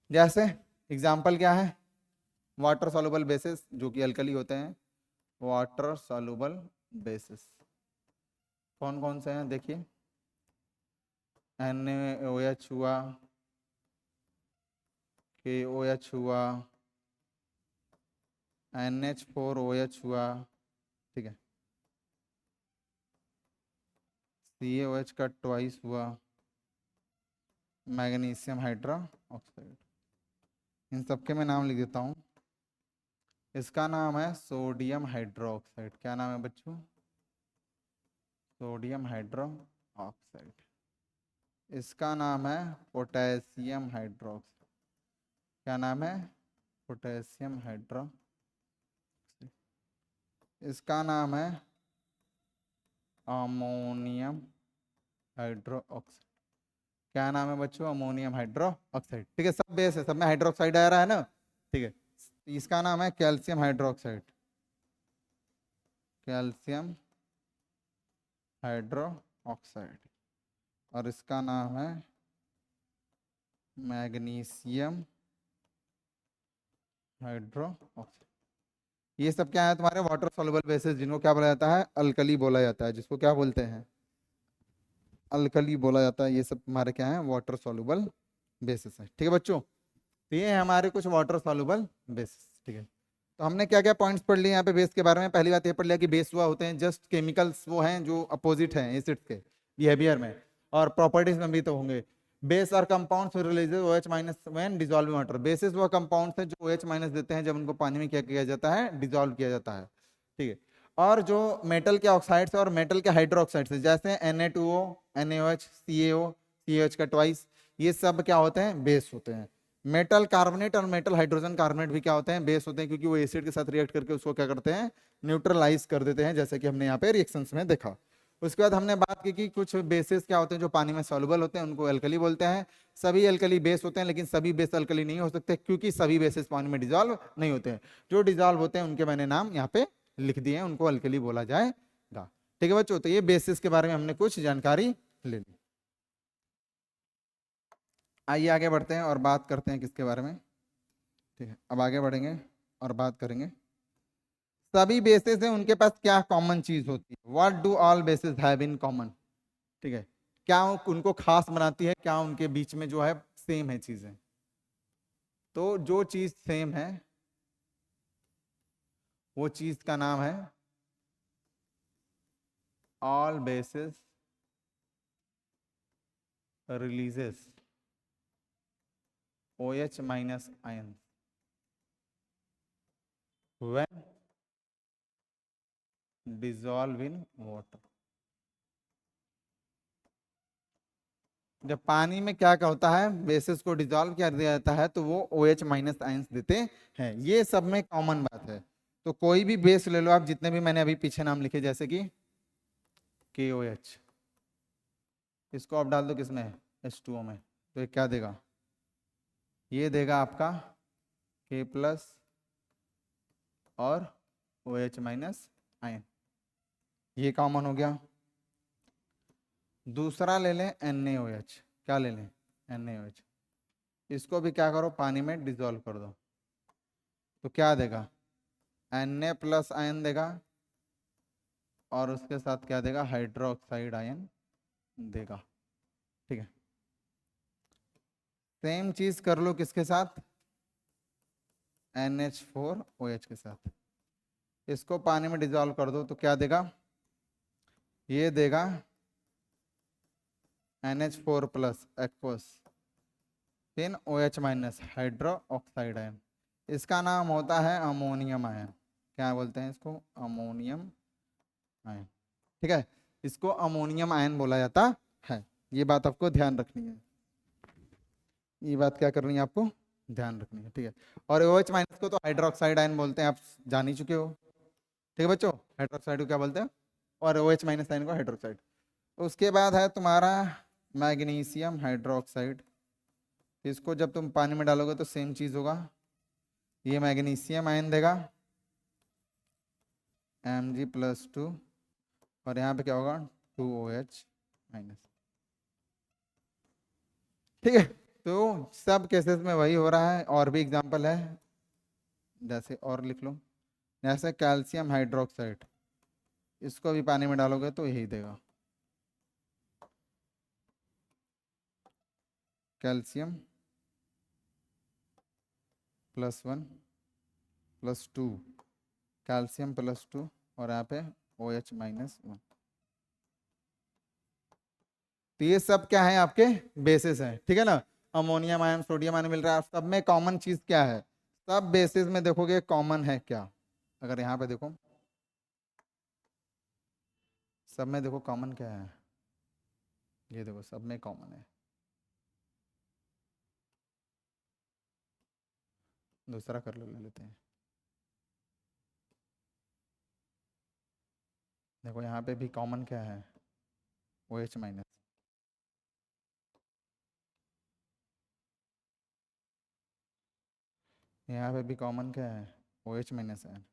जैसे एग्जाम्पल क्या है, वाटर सॉल्युबल बेसिस जो कि अल्कली होते हैं, वाटर सॉल्युबल बेसिस कौन कौन से हैं देखिए, NaOH हुआ, KOH हुआ, NH4OH हुआ, ठीक है, CaOH का ट्वाइस हुआ, मैग्नीशियम हाइड्रा ऑक्साइड। इन सबके मैं नाम लिख देता हूँ। इसका नाम है सोडियम हाइड्रोक्साइड। क्या नाम है बच्चों, सोडियम हाइड्रो ऑक्साइड। इसका नाम है पोटेशियम हाइड्रोक्साइड। क्या नाम है, पोटेशियम हाइड्रोक्साइड। इसका नाम है अमोनियम हाइड्रो ऑक्साइड। क्या नाम है बच्चों? Ammonium hydro oxide. ठीक है, सब बेस है, सब में हाइड्रोक्साइड आ रहा है ना। ठीक है, इसका नाम है calcium hydroxide, calcium hydro oxide. और इसका नाम है मैग्नीशियम हाइड्रो ऑक्साइड। ये सब क्या है तुम्हारे? वाटर सॉल्युबल बेसिस, जिनको क्या बोला जाता है? अल्कली बोला जाता है। जिसको क्या बोलते हैं? अल्कली बोला जाता है। ये सब तुम्हारे क्या है? वाटर सॉल्युबल बेसिस है। ठीक है बच्चों, तो ये है हमारे कुछ वाटर सॉल्युबल बेसिस। ठीक है, तो हमने क्या क्या पॉइंट्स पढ़ लिए यहाँ पे बेस के बारे में? पहली बात ये पढ़ लिया कि बेस हुआ होते हैं जस्ट केमिकल्स, वो हैं जो अपोजिट हैं एसिड्स के बिहेवियर में, और प्रॉपर्टीज में भी तो होंगे। बेस और compounds releases OH minus when dissolving water. Basis वो कंपाउंड्स हैं जो OH माइनस देते हैं जब उनको पानी में क्या किया जाता है? डिसॉल्व किया जाता है। ठीक है, और जो मेटल के ऑक्साइड्स और मेटल के हाइड्रोक्साइड्स जैसे Na2O, NaOH, CaO, CH का ट्वाइस, ये सब क्या होते हैं? बेस होते हैं। मेटल कार्बोनेट और मेटल हाइड्रोजन कार्बोनेट भी क्या होते हैं? बेस होते हैं, क्योंकि वो एसिड के साथ रिएक्ट करके उसको क्या करते हैं? न्यूट्रलाइज कर देते हैं, जैसे कि हमने यहाँ पे रिएक्शंस में देखा। उसके बाद हमने बात की कि कुछ बेसिस क्या होते हैं जो पानी में सॉल्युबल होते हैं, उनको एल्कली बोलते हैं। सभी एल्कली बेस होते हैं, लेकिन सभी बेस एल्कली नहीं हो सकते, क्योंकि सभी बेसिस पानी में डिजॉल्व नहीं होते हैं। जो डिजॉल्व होते हैं उनके मैंने नाम यहाँ पे लिख दिए हैं, उनको एल्कली बोला जाएगा। ठीक है बच्चों, तो ये बेसिस के बारे में हमने कुछ जानकारी ले ली। आइए आगे बढ़ते हैं और बात करते हैं किसके बारे में। ठीक है, अब आगे बढ़ेंगे और बात करेंगे सभी बेसिस हैं उनके पास क्या कॉमन चीज होती है। What do all basis have in common? ठीक है, क्या उनको खास बनाती है, क्या उनके बीच में जो है सेम है चीजें? तो जो चीज सेम है वो चीज का नाम है all basis releases OH minus ion when dissolve in water. जब पानी में क्या क्या होता है? बेसिस को डिसॉल्व किया दिया जाता है तो वो OH माइनस आयंस देते हैं। ये सब में कॉमन बात है। तो कोई भी बेस ले लो आप, जितने भी मैंने अभी पीछे नाम लिखे, जैसे कि KOH, इसको आप डाल दो किसमें? H2O में, तो ये क्या देगा? ये देगा आपका K प्लस और OH माइनस आयन। ये कॉमन हो गया। दूसरा ले लें NaOH। क्या ले लें? NaOH। इसको भी क्या करो? पानी में डिसॉल्व कर दो, तो क्या देगा? Na प्लस आयन देगा, और उसके साथ क्या देगा? हाइड्रोक्साइड आयन देगा। ठीक है, सेम चीज कर लो किसके साथ? NH4OH के साथ। इसको पानी में डिसॉल्व कर दो तो क्या देगा? ये देगा NH4 प्लस एक्वस, फिर OH minus hydro oxide ion. इसका नाम होता है अमोनियम आयन। क्या बोलते हैं इसको? Ammonium ion. ठीक है, इसको अमोनियम आयन बोला जाता है। ये बात आपको ध्यान रखनी है, ये बात क्या करनी है आपको? ध्यान रखनी है। ठीक है, और OH माइनस को तो हाइड्रोक्साइड आयन बोलते हैं, आप जान ही चुके हो। ठीक है बच्चों, हाइड्रोक्साइड को क्या बोलते हैं? और OH माइनस आयन को हाइड्रोक्साइड। उसके बाद है तुम्हारा मैग्नीशियम हाइड्रोक्साइड। इसको जब तुम पानी में डालोगे तो सेम चीज होगा, ये मैग्नीशियम आयन देगा Mg+2, और यहाँ पे क्या होगा? 2OH minus. ठीक है, तो सब केसेस में वही हो रहा है। और भी एग्जांपल है, जैसे और लिख लो, जैसे कैल्शियम हाइड्रोक्साइड, इसको भी पानी में डालोगे तो यही देगा, कैल्शियम +1 +2, कैल्शियम +2, और यहाँ पे OH-1। तो ये सब क्या है? आपके बेसिस हैं। ठीक है ना? अमोनियम आयन, सोडियम आयन मिल रहा है। सब में कॉमन चीज क्या है? सब बेसिस में देखोगे कॉमन है क्या? अगर यहाँ पे देखो, सब में देखो कॉमन क्या है? ये देखो, सब में कॉमन है। दूसरा कर लो, ले लेते हैं। देखो यहाँ पे भी कॉमन क्या है? OH minus. यहाँ पे भी कॉमन क्या है, ओ एच माइनस आयन।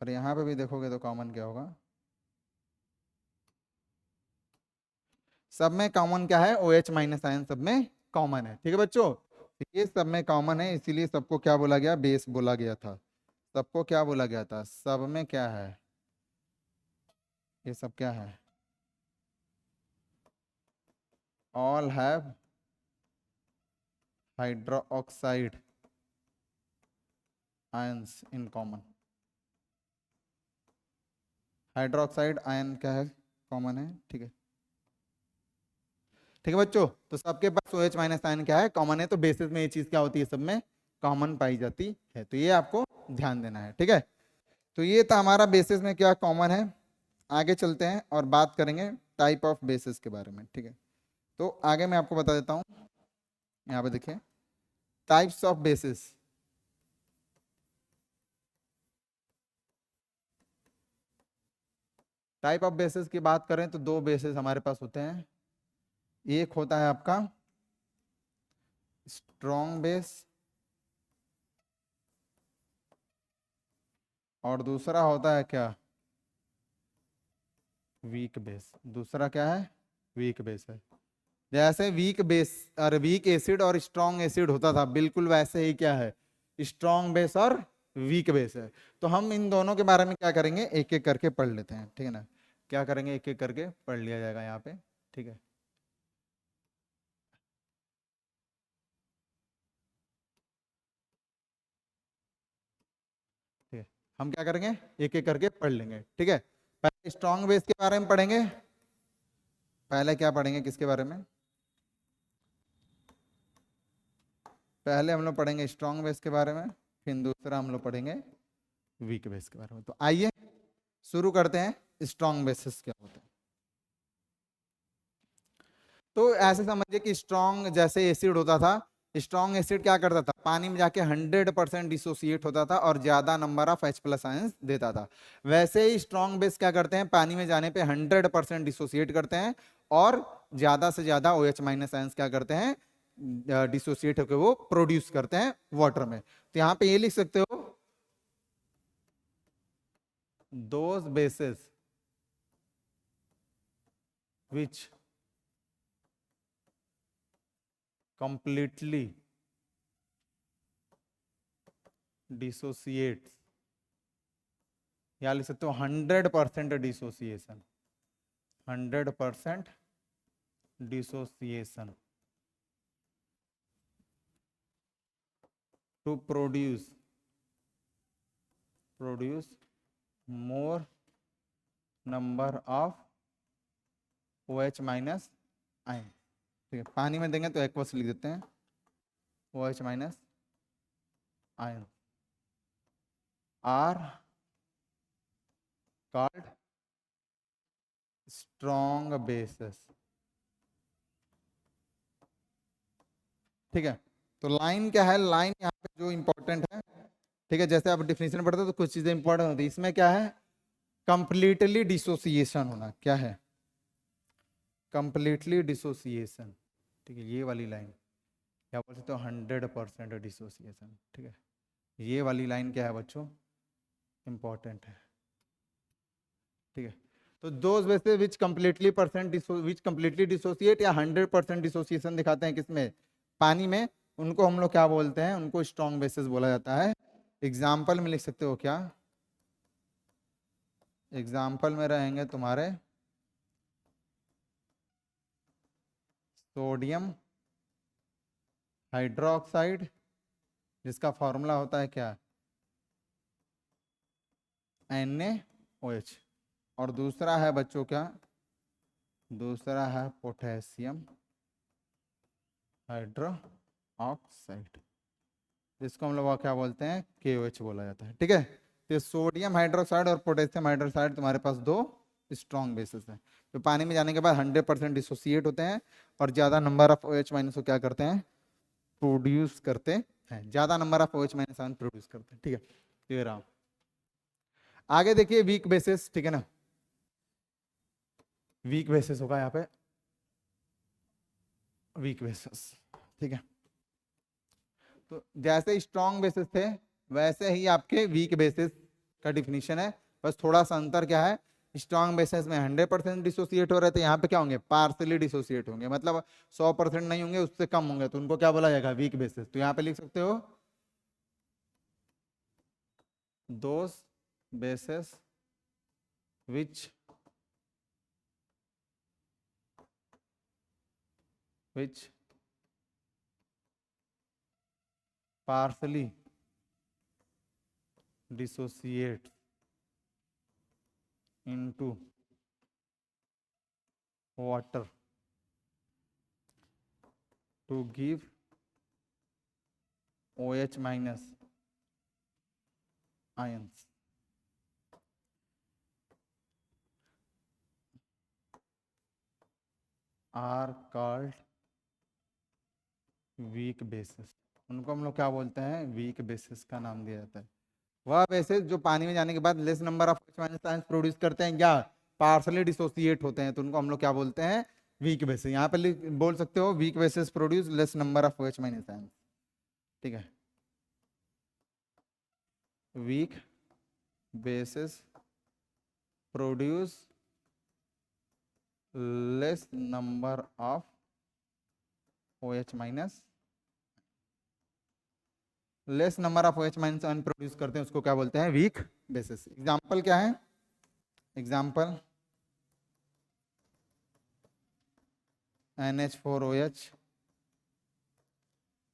और यहाँ पे भी देखोगे तो कॉमन क्या होगा, सब में कॉमन क्या है, ओ एच माइनस आयन सब में कॉमन है। ठीक है बच्चों, तो ये सब में कॉमन है, इसीलिए सबको क्या बोला गया, बेस बोला गया था। सबको क्या बोला गया था, सब में क्या है, ये सब क्या है, all have hydroxide ions in common. Hydroxide ion क्या है, कॉमन है। ठीक है, ठीक है बच्चों, तो सबके पास OH माइनस आयन क्या है, कॉमन है। तो बेसिस में ये चीज क्या होती है, सब में कॉमन पाई जाती है, तो ये आपको ध्यान देना है। ठीक है, तो ये था हमारा बेसिस में क्या कॉमन है। आगे चलते हैं और बात करेंगे टाइप ऑफ बेसिस के बारे में। ठीक है, तो आगे मैं आपको बता देता हूँ, यहाँ पे देखिए types of basis. Type of basis की बात करें तो दो बेसिस हमारे पास होते हैं। एक होता है आपका स्ट्रॉन्ग बेस और दूसरा होता है क्या, वीक बेस। दूसरा क्या है, वीक बेस है। जैसे वीक बेस और वीक एसिड और स्ट्रॉन्ग एसिड होता था, बिल्कुल वैसे ही क्या है, स्ट्रॉन्ग बेस और वीक बेस है। तो हम इन दोनों के बारे में क्या करेंगे, एक एक करके पढ़ लेते हैं। ठीक है ना, क्या करेंगे, एक एक करके पढ़ लिया जाएगा यहाँ पे। ठीक है, ठीक है, हम क्या करेंगे, एक एक करके पढ़ लेंगे। ठीक है, पहले स्ट्रॉन्ग बेस के बारे में पढ़ेंगे। पहले क्या पढ़ेंगे, किसके बारे में, पहले हम लोग पढ़ेंगे स्ट्रॉन्ग बेस के बारे में, फिर दूसरा हम लोग पढ़ेंगे वीक बेस के बारे में। तो आइए शुरू करते हैं, स्ट्रॉन्ग बेसिस क्या होते हैं। तो ऐसे समझिए कि स्ट्रॉन्ग जैसे एसिड होता था, स्ट्रॉन्ग एसिड क्या करता था, पानी में जाके 100% डिसोसिएट होता था और ज्यादा number of H plus ions देता था। वैसे ही स्ट्रॉन्ग बेस क्या करते हैं, पानी में जाने पे 100% डिसोसिएट करते हैं और ज्यादा से ज्यादा OH माइनस आयंस क्या करते हैं, डिसोसिएट होकर वो प्रोड्यूस करते हैं वाटर में। तो यहाँ पे ये लिख सकते हो, those bases which completely dissociates, या लिख सकते हो 100% dissociation, 100% dissociation to produce more number of OH minus ion. ठीक है, पानी में देंगे तो एक्वस लिख देते हैं, OH minus ion are called strong bases. ठीक है, तो लाइन क्या है, लाइन यहाँ पे जो इंपॉर्टेंट है, ठीक है, जैसे आप डिफिनेशन पढ़ते हो तो कुछ चीजें इंपॉर्टेंट होती है, इसमें क्या है, कंप्लीटली डिसोसिएशन होना, क्या है, कंप्लीटली डिसोसिएशन। ठीक है, ये वाली लाइन क्या बोल सकते हो, 100% डिसोसिएशन। ठीक है, ये वाली लाइन क्या है बच्चों, इंपॉर्टेंट है। ठीक है, तो those bases which completely dissociate या 100% डिसोसिएशन दिखाते हैं किसमें, पानी में, उनको हम लोग क्या बोलते हैं, उनको स्ट्रॉन्ग बेसिस बोला जाता है। एग्जाम्पल में लिख सकते हो क्या, एग्जाम्पल में रहेंगे तुम्हारे सोडियम हाइड्रोक्साइड, जिसका फॉर्मूला होता है क्या, NaOH। और दूसरा है बच्चों क्या, दूसरा है पोटेशियम हाइड्रोक्साइड, जिसको हम लोग क्या बोलते हैं, KOH बोला जाता है। ठीक है, तो सोडियम हाइड्रोक्साइड और पोटेशियम हाइड्रोक्साइड तुम्हारे पास दो स्ट्रॉन्ग बेसिस हैं, तो पानी में जाने के बाद 100% डिसोसिएट होते हैं और ज्यादा नंबर ऑफ OH माइनस को क्या करते हैं, प्रोड्यूस करते हैं, ज्यादा number of OH minus ion produce करते हैं। ठीक है, ये रहा। आगे देखिए वीक बेसिस। ठीक है ना, वीक बेसिस होगा यहाँ पे, वीक बेसिस। ठीक है, तो जैसे स्ट्रॉन्ग बेसिस थे वैसे ही आपके वीक बेसिस का डिफिनीशन है, बस थोड़ा सा अंतर क्या है, स्ट्रॉन्ग बेसिस में 100% डिसोसिएट हो रहे थे, यहाँ पे क्या होंगे, पार्सली डिसोसिएट होंगे, मतलब 100% नहीं होंगे, उससे कम होंगे, तो उनको क्या बोला जाएगा, वीक बेसिस। तो यहाँ पे लिख सकते हो दोस basis which partially dissociate into water to give OH minus ions are called weak bases. उनको हम लोग क्या बोलते हैं, वीक बेसिस का नाम दिया जाता है। वह बेसिस जो पानी में जाने के बाद less number of OH minus ions produce करते हैं या पार्सली डिसोसिएट होते हैं, तो उनको हम लोग क्या बोलते हैं, वीक बेसिस। यहाँ पे बोल सकते हो weak bases produce less number of OH minus ions, ठीक है। Weak bases produce less number of OH minus, less number of OH minus ion produce करते हैं, उसको क्या बोलते हैं, वीक बेसिस। एग्जांपल क्या है, एग्जांपल NH4OH,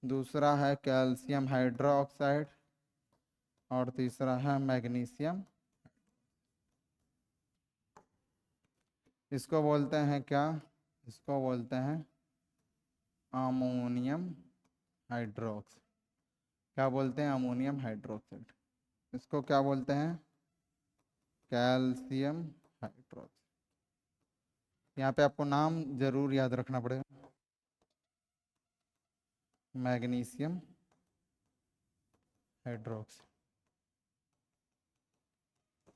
दूसरा है कैल्शियम हाइड्रोक्साइड और तीसरा है मैग्नीशियम। इसको बोलते हैं क्या, इसको बोलते हैं अमोनियम हाइड्रोक्साइड। क्या बोलते हैं, अमोनियम हाइड्रोक्साइड। इसको क्या बोलते हैं, कैल्शियम हाइड्रोक्साइड। यहाँ पे आपको नाम जरूर याद रखना पड़ेगा, मैग्नीशियम हाइड्रोक्साइड,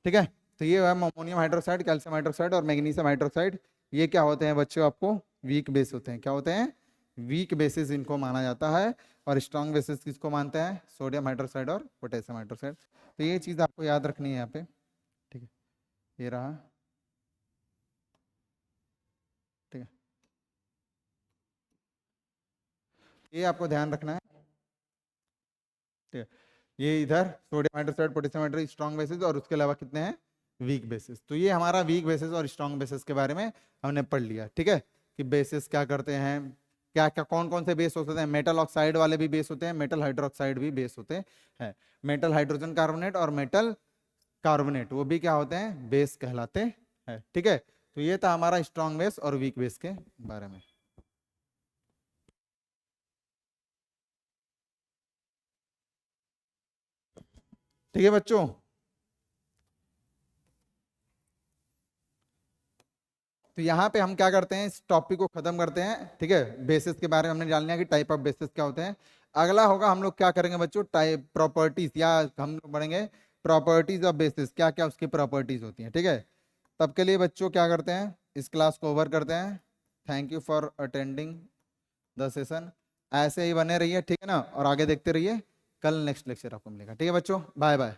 ठीक है। तो ये है अमोनियम हाइड्रोक्साइड, कैल्शियम हाइड्रोक्साइड और मैग्नीशियम हाइड्रोक्साइड। ये क्या होते हैं बच्चों, आपको वीक बेस होते हैं। क्या होते हैं, वीक बेसिस इनको माना जाता है। और स्ट्रॉन्ग बेसिस किसको मानते हैं, सोडियम हाइड्रोक्साइड और पोटेशियम हाइड्रोक्साइड। तो ये चीज़ आपको याद रखनी है यहाँ पे, ठीक है। ये रहा, ठीक है, ये आपको ध्यान रखना है, ठीक है। ये इधर sodium hydroxide, potassium hydroxide strong bases, और उसके अलावा कितने हैं, वीक बेसिस। तो ये हमारा वीक बेसिस और स्ट्रॉन्ग बेसिस के बारे में हमने पढ़ लिया, ठीक है, कि बेसिस क्या करते हैं, क्या क्या कौन कौन से बेस होते हैं। मेटल ऑक्साइड वाले भी बेस होते हैं, मेटल हाइड्रोक्साइड भी बेस होते हैं। मेटल हाइड्रोजन कार्बोनेट और मेटल कार्बोनेट वो भी क्या होते हैं, बेस कहलाते हैं, ठीक है। तो ये था हमारा स्ट्रॉन्ग बेस और वीक बेस के बारे में। ठीक है बच्चों, तो यहाँ पे हम क्या करते हैं, इस टॉपिक को खत्म करते हैं, ठीक है। बेसिस के बारे में हमने जान लिया कि टाइप ऑफ बेसिस क्या होते हैं। अगला होगा हम लोग क्या करेंगे बच्चों, टाइप प्रॉपर्टीज, या हम लोग पढ़ेंगे प्रॉपर्टीज ऑफ बेसिस, क्या क्या उसकी प्रॉपर्टीज होती हैं, ठीक है। तब के लिए बच्चों क्या करते हैं, इस क्लास को ओवर करते हैं। Thank you for attending the session. ऐसे ही बने रहिए, ठीक है ना, और आगे देखते रहिए। कल नेक्स्ट लेक्चर आपको मिलेगा, ठीक है बच्चों, बाय बाय।